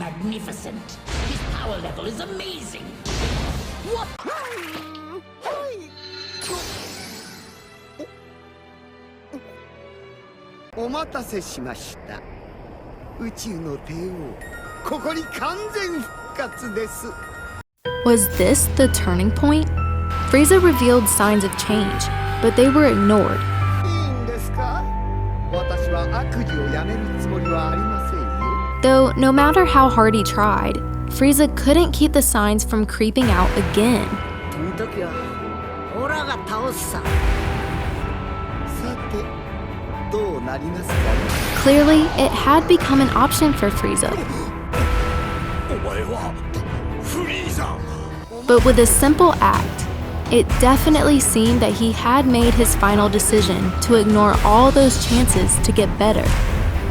magnificent. His power level is amazing. What? お待たせしました。宇宙の帝王、ここに完全復活です。 Was this the turning point? Frieza revealed signs of change, but they were ignored. いいんですか？私は悪事をやめるつもりはありませんよ。 Though no matter how hard he tried, Frieza couldn't keep the signs from creeping out again. この時はオラが倒すさ。さて、どうなりますかね？ Clearly, it had become an option for Frieza. お前はフリーザ。 But with a simple act, it definitely seemed that he had made his final decision to ignore all those chances to get better.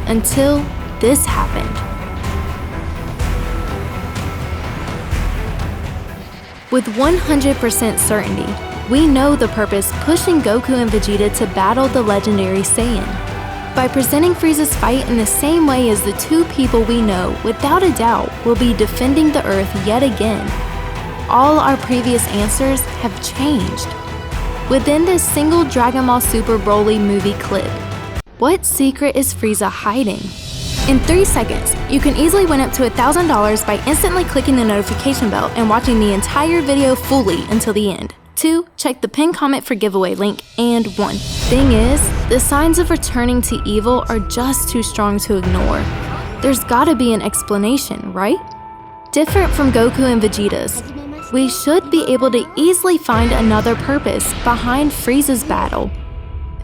Until this happened. With 100% certainty, we know the purpose pushing Goku and Vegeta to battle the legendary Saiyan. By presenting Frieza's fight in the same way as the two people we know without a doubt will be defending the Earth yet again, all our previous answers have changed. Within this single Dragon Ball Super Broly movie clip, what secret is Frieza hiding? In 3 seconds, you can easily win up to $1,000 by instantly clicking the notification bell and watching the entire video fully until the end. 2. Check the pinned comment for giveaway link, and 1. Thing is, the signs of returning to evil are just too strong to ignore. There's gotta be an explanation, right? Different from Goku and Vegeta's, we should be able to easily find another purpose behind Frieza's battle.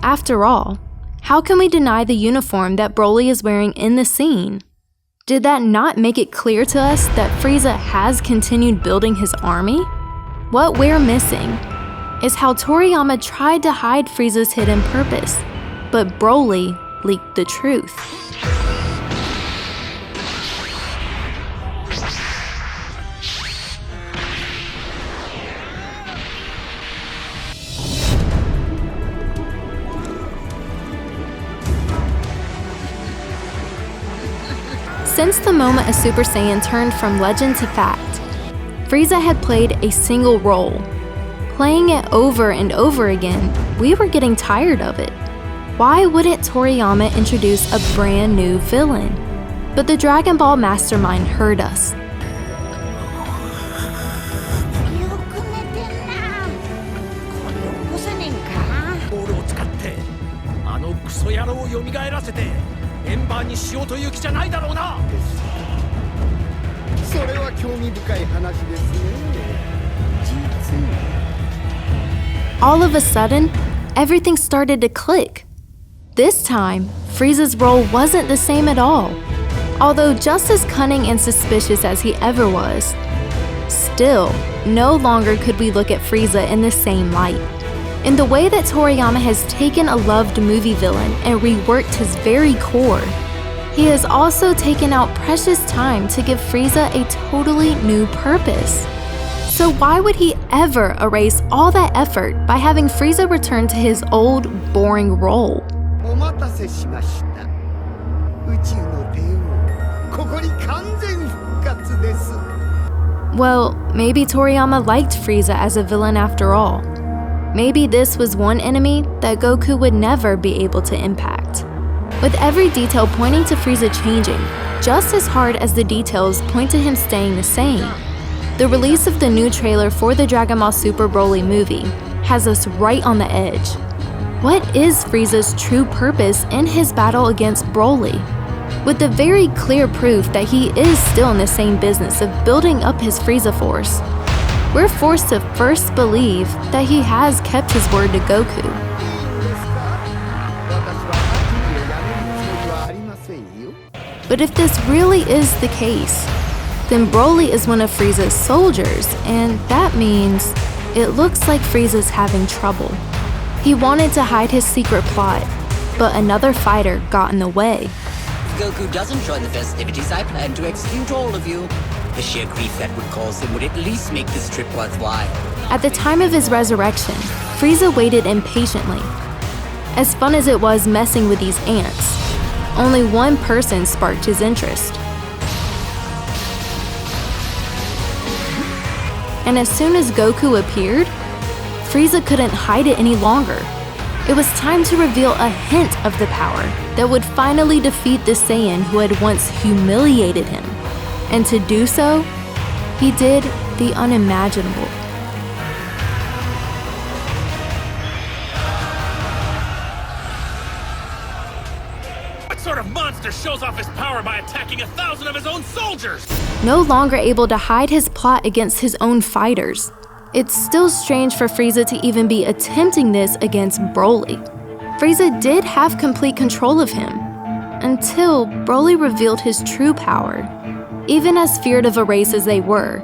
After all, how can we deny the uniform that Broly is wearing in the scene? Did that not make it clear to us that Frieza has continued building his army? What we're missing is how Toriyama tried to hide Frieza's hidden purpose, but Broly leaked the truth. Since the moment a Super Saiyan turned from legend to fact, Frieza had played a single role. Playing it over and over again, we were getting tired of it. Why wouldn't Toriyama introduce a brand new villain? But the Dragon Ball mastermind heard us. よく寝てんな。これ起こせねえんか。ボールを使ってあのクソ野郎を蘇らせてメンバーにしようという気じゃないだろうな。それは興味深い話ですね。実に。 All of a sudden, everything started to click. This time, Frieza's role wasn't the same at all. Although just as cunning and suspicious as he ever was, still, no longer could we look at Frieza in the same light. In the way that Toriyama has taken a loved movie villain and reworked his very core, he has also taken out precious time to give Frieza a totally new purpose. So why would he ever erase all that effort by having Frieza return to his old, boring role? お待たせしました。宇宙の帝王、ここに完全復活です。 Well, maybe Toriyama liked Frieza as a villain after all. Maybe this was one enemy that Goku would never be able to impact. With every detail pointing to Frieza changing, just as hard as the details point to him staying the same, the release of the new trailer for the Dragon Ball Super Broly movie has us right on the edge. What is Frieza's true purpose in his battle against Broly? With the very clear proof that he is still in the same business of building up his Frieza force, we're forced to first believe that he has kept his word to Goku. But if this really is the case, then Broly is one of Frieza's soldiers, and that means it looks like Frieza's having trouble. He wanted to hide his secret plot, but another fighter got in the way. If Goku doesn't join the festivities, I plan to execute all of you. The sheer grief that would cause him would at least make this trip worthwhile. At the time of his resurrection, Frieza waited impatiently. As fun as it was messing with these ants, only one person sparked his interest. And as soon as Goku appeared, Frieza couldn't hide it any longer. It was time to reveal a hint of the power that would finally defeat the Saiyan who had once humiliated him. And to do so, he did the unimaginable. What sort of monster shows off his power by attacking 1,000 of his own soldiers? No longer able to hide his plot against his own fighters, it's still strange for Frieza to even be attempting this against Broly. Frieza did have complete control of him, until Broly revealed his true power. Even as feared of a race as they were,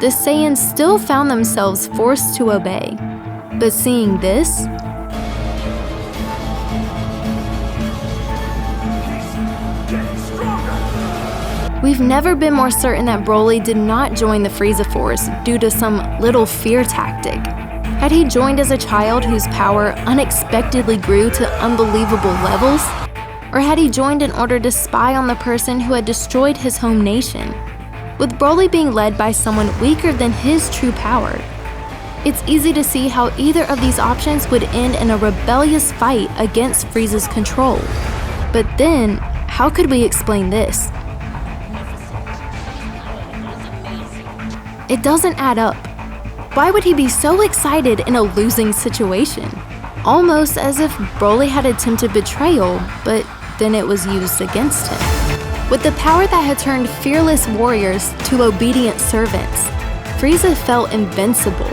the Saiyans still found themselves forced to obey. But seeing this, we've never been more certain that Broly did not join the Frieza Force due to some little fear tactic. Had he joined as a child whose power unexpectedly grew to unbelievable levels? Or had he joined in order to spy on the person who had destroyed his home nation? With Broly being led by someone weaker than his true power, it's easy to see how either of these options would end in a rebellious fight against Frieza's control. But then, how could we explain this? It doesn't add up. Why would he be so excited in a losing situation? Almost as if Broly had attempted betrayal, but then it was used against him. With the power that had turned fearless warriors to obedient servants, Frieza felt invincible.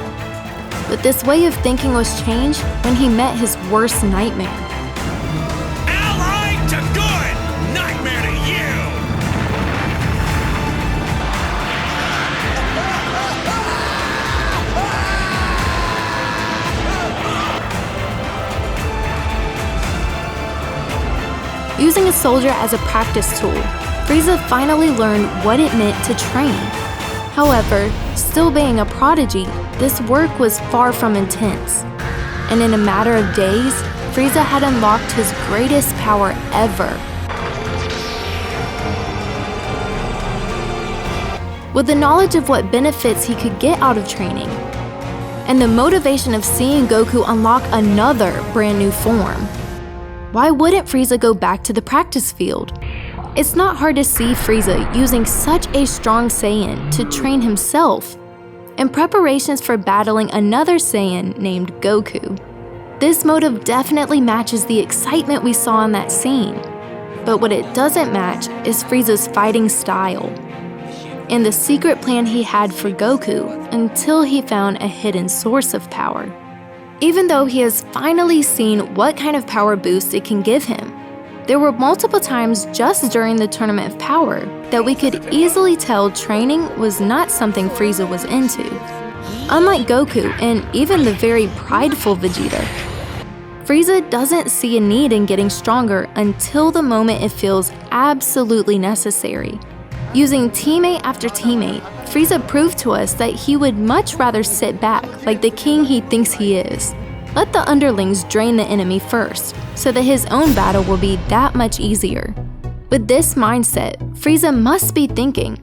But this way of thinking was changed when he met his worst nightmare. Ally to good! Nightmare to you! Using a soldier as a practice tool, Frieza finally learned what it meant to train. However, still being a prodigy, this work was far from intense. And in a matter of days, Frieza had unlocked his greatest power ever. With the knowledge of what benefits he could get out of training, and the motivation of seeing Goku unlock another brand new form, why wouldn't Frieza go back to the practice field? It's not hard to see Frieza using such a strong Saiyan to train himself in preparations for battling another Saiyan named Goku. This motive definitely matches the excitement we saw in that scene, but what it doesn't match is Frieza's fighting style and the secret plan he had for Goku until he found a hidden source of power. Even though he has finally seen what kind of power boost it can give him, there were multiple times just during the Tournament of Power that we could easily tell training was not something Frieza was into. Unlike Goku and even the very prideful Vegeta, Frieza doesn't see a need in getting stronger until the moment it feels absolutely necessary. Using teammate after teammate, Frieza proved to us that he would much rather sit back like the king he thinks he is. Let the underlings drain the enemy first, so that his own battle will be that much easier. With this mindset, Frieza must be thinking,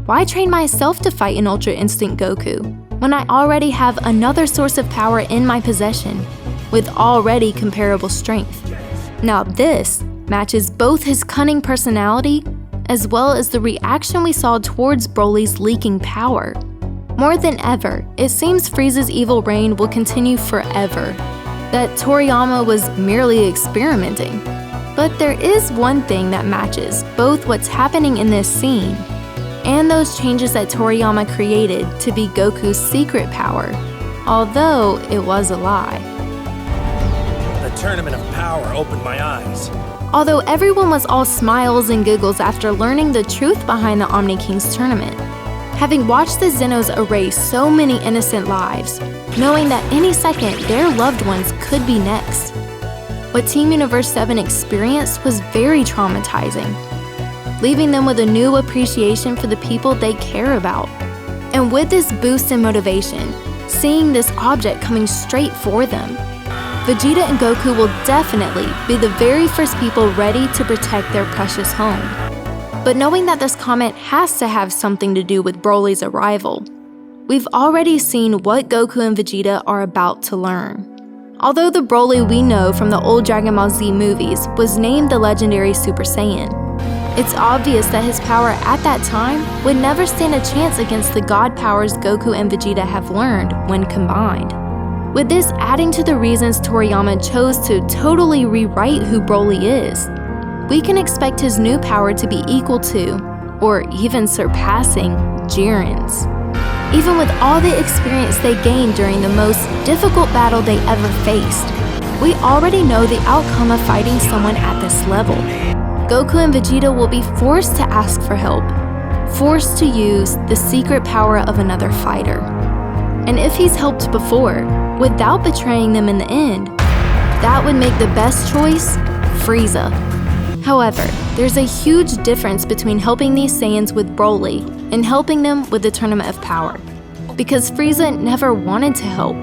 why train myself to fight an Ultra Instinct Goku, when I already have another source of power in my possession, with already comparable strength? Now this matches both his cunning personality as well as the reaction we saw towards Broly's leaking power. More than ever, it seems Frieza's evil reign will continue forever, that Toriyama was merely experimenting. But there is one thing that matches both what's happening in this scene and those changes that Toriyama created to be Goku's secret power, although it was a lie. The Tournament of Power opened my eyes. Although everyone was all smiles and giggles after learning the truth behind the Omni Kings tournament, having watched the Zenos erase so many innocent lives, knowing that any second their loved ones could be next, what Team Universe 7 experienced was very traumatizing, leaving them with a new appreciation for the people they care about. And with this boost in motivation, seeing this object coming straight for them, Vegeta and Goku will definitely be the very first people ready to protect their precious home. But knowing that this comment has to have something to do with Broly's arrival, we've already seen what Goku and Vegeta are about to learn. Although the Broly we know from the old Dragon Ball Z movies was named the legendary Super Saiyan, it's obvious that his power at that time would never stand a chance against the god powers Goku and Vegeta have learned when combined. With this adding to the reasons Toriyama chose to totally rewrite who Broly is, we can expect his new power to be equal to, or even surpassing, Jiren's. Even with all the experience they gained during the most difficult battle they ever faced, we already know the outcome of fighting someone at this level. Goku and Vegeta will be forced to ask for help, forced to use the secret power of another fighter. And if he's helped before, without betraying them in the end, that would make the best choice Frieza. However, there's a huge difference between helping these Saiyans with Broly and helping them with the Tournament of Power, because Frieza never wanted to help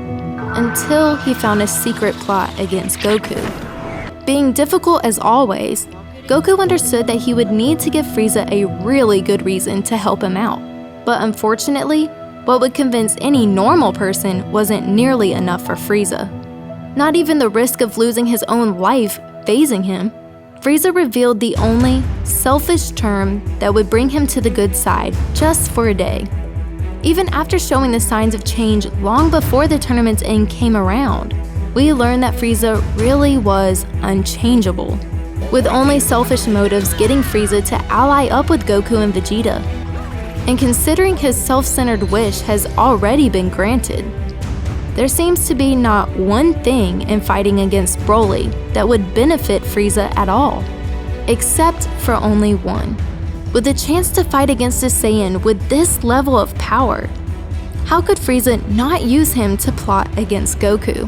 until he found a secret plot against Goku. Being difficult as always, Goku understood that he would need to give Frieza a really good reason to help him out. But unfortunately, what would convince any normal person wasn't nearly enough for Frieza. Not even the risk of losing his own life phasing him. Frieza revealed the only selfish term that would bring him to the good side just for a day. Even after showing the signs of change long before the tournament's end came around, we learned that Frieza really was unchangeable, with only selfish motives getting Frieza to ally up with Goku and Vegeta. And considering his self-centered wish has already been granted, there seems to be not one thing in fighting against Broly that would benefit Frieza at all, except for only one. With the chance to fight against a Saiyan with this level of power, how could Frieza not use him to plot against Goku?